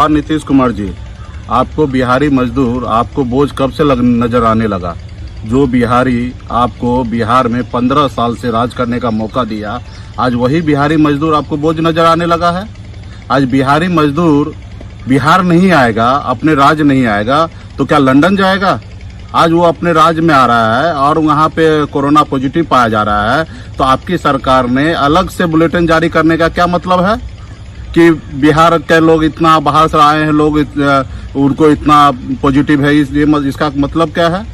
हाँ नीतीश कुमार जी, आपको बिहारी मजदूर आपको बोझ कब से नजर आने लगा? जो बिहारी आपको बिहार में 15 साल से राज करने का मौका दिया, आज वही बिहारी मजदूर आपको बोझ नजर आने लगा है। आज बिहारी मजदूर बिहार नहीं आएगा, अपने राज्य नहीं आएगा तो क्या लंदन जाएगा? आज वो अपने राज्य में आ रहा है और वहाँ पे कोरोना पॉजिटिव पाया जा रहा है, तो आपकी सरकार ने अलग से बुलेटिन जारी करने का क्या मतलब है कि बिहार के लोग इतना बाहर से आए हैं, लोग उनको इतना पॉजिटिव है, इसका मतलब क्या है?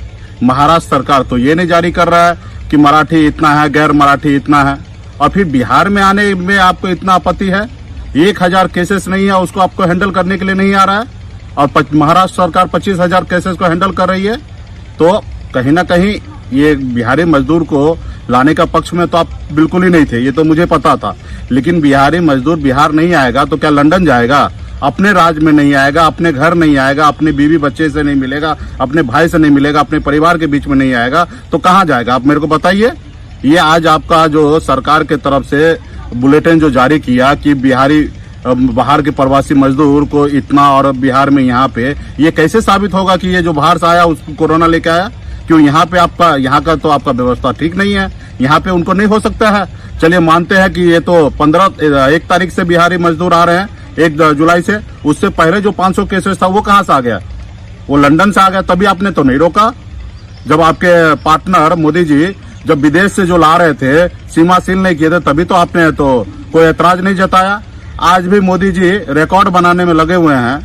महाराष्ट्र सरकार तो ये नहीं जारी कर रहा है कि मराठी इतना है, गैर मराठी इतना है, और फिर बिहार में आने में आपको इतना आपत्ति है। 1000 केसेस नहीं है, उसको आपको हैंडल करने के लिए नहीं आ रहा है, और महाराष्ट्र सरकार 25,000 केसेस को हैंडल कर रही है। तो कहीं ना कहीं ये बिहारी मजदूर को लाने का पक्ष में तो आप बिल्कुल ही नहीं थे, ये तो मुझे पता था। लेकिन बिहारी मजदूर बिहार नहीं आएगा तो क्या लंदन जाएगा? अपने राज्य में नहीं आएगा, अपने घर नहीं आएगा, अपने बीवी बच्चे से नहीं मिलेगा, अपने भाई से नहीं मिलेगा, अपने परिवार के बीच में नहीं आएगा, तो कहाँ जाएगा? आप मेरे को बताइए। ये आज आपका जो सरकार के तरफ से बुलेटिन जो जारी किया कि बिहारी बाहर के प्रवासी मजदूर को इतना और बिहार में यहाँ पे, ये कैसे साबित होगा कि ये जो बाहर से आया उसको कोरोना लेके आया? क्यों यहाँ पे आपका, यहाँ का तो आपका व्यवस्था ठीक नहीं है, यहाँ पे उनको नहीं हो सकता है। चलिए मानते हैं कि ये तो 1 तारीख से बिहारी मजदूर आ रहे हैं, 1 जुलाई से। उससे पहले जो 500 केसेस था वो कहाँ से आ गया? वो लंदन से आ गया, तभी आपने तो नहीं रोका। जब आपके पार्टनर मोदी जी जब विदेश से जो ला रहे थे, सीमा सील नहीं किए थे, तभी तो आपने तो कोई ऐतराज नहीं जताया। आज भी मोदी जी रिकॉर्ड बनाने में लगे हुए हैं,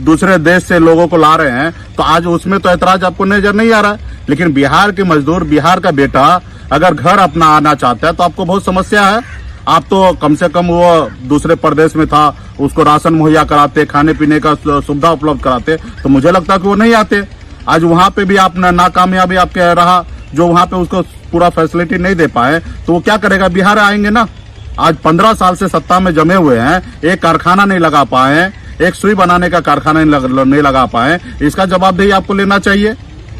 दूसरे देश से लोगों को ला रहे हैं, तो आज उसमें तो ऐतराज आपको नजर नहीं आ रहा है। लेकिन बिहार के मजदूर, बिहार का बेटा अगर घर अपना आना चाहता है तो आपको बहुत समस्या है। आप तो कम से कम वो दूसरे प्रदेश में था, उसको राशन मुहैया कराते, खाने पीने का सुविधा उपलब्ध कराते, तो मुझे लगता है कि वो नहीं आते। आज वहां पे भी आप नाकामयाबी आपके रहा, जो वहां पे उसको पूरा फैसिलिटी नहीं दे पाए, तो वो क्या करेगा? बिहार आएंगे ना। आज 15 साल से सत्ता में जमे हुए हैं, एक कारखाना नहीं लगा पाए, एक सुई बनाने का कारखाना नहीं लगा पाए, इसका जवाबदेही आपको लेना चाहिए।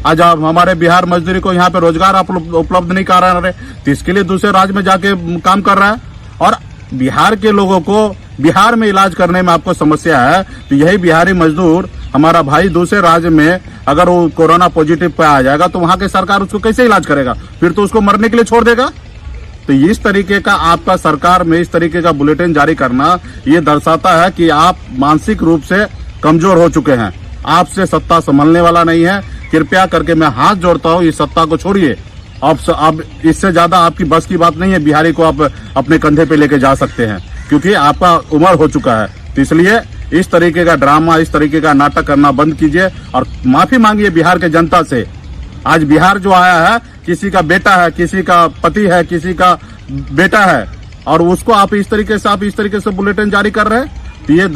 आज आप हमारे बिहार मजदूरी को यहाँ पे रोजगार आप उपलब्ध नहीं करा रहे, तो इसके लिए दूसरे राज्य में जाके काम कर रहा है। और बिहार के लोगों को बिहार में इलाज करने में आपको समस्या है, तो यही बिहारी मजदूर हमारा भाई दूसरे राज्य में अगर वो कोरोना पॉजिटिव पे आ जाएगा तो वहां की सरकार उसको कैसे इलाज करेगा? फिर तो उसको मरने के लिए छोड़ देगा। तो इस तरीके का आपका सरकार में इस तरीके का बुलेटिन जारी करना, ये दर्शाता है कि आप मानसिक रूप से कमजोर हो चुके हैं। आपसे सत्ता संभलने वाला नहीं है। कृपया करके मैं हाथ जोड़ता हूँ, इस सत्ता को छोड़िए। अब इससे ज्यादा आपकी बस की बात नहीं है। बिहारी को आप अपने कंधे पे लेके जा सकते हैं, क्योंकि आपका उम्र हो चुका है। तो इसलिए इस तरीके का ड्रामा, इस तरीके का नाटक करना बंद कीजिए और माफी मांगिए बिहार के जनता से। आज बिहार जो आया है, किसी का बेटा है, किसी का पति है, किसी का बेटा है, और उसको आप इस तरीके से बुलेटिन जारी कर रहे हैं, तो ये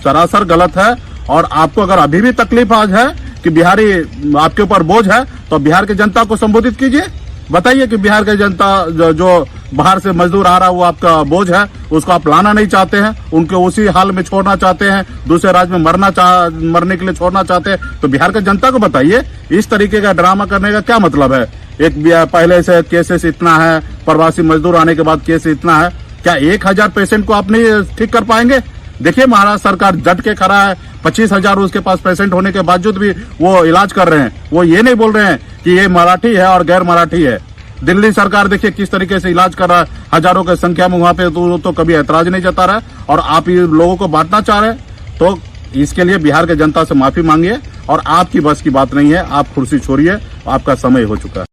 सरासर गलत है। और आपको अगर अभी भी तकलीफ आज है कि बिहारी आपके ऊपर बोझ है, तो बिहार के जनता को संबोधित कीजिए। बताइए कि बिहार के जनता जो बाहर से मजदूर आ रहा है वो आपका बोझ है, उसको आप लाना नहीं चाहते हैं, उनको उसी हाल में छोड़ना चाहते हैं, दूसरे राज्य में मरने के लिए छोड़ना चाहते हैं, तो बिहार के जनता को बताइए। इस तरीके का ड्रामा करने का क्या मतलब है? एक पहले से केसेस इतना है, प्रवासी मजदूर आने के बाद केस इतना है, क्या 1000 पेशेंट को आप नहीं ठीक कर पाएंगे? देखिए महाराष्ट्र सरकार डट के खड़ा है, 25,000 उसके पास पेशेंट होने के बावजूद भी वो इलाज कर रहे हैं। वो ये नहीं बोल रहे हैं कि ये मराठी है और गैर मराठी है। दिल्ली सरकार देखिए किस तरीके से इलाज कर रहा है, हजारों की संख्या में वहां पे, तो कभी ऐतराज नहीं जता रहा है, और आप ये लोगों को बांटना चाह रहे हैं। तो इसके लिए बिहार के जनता से माफी मांगिए, और आपकी बस की बात नहीं है। आप कुर्सी छोड़िए, आपका समय हो चुका है।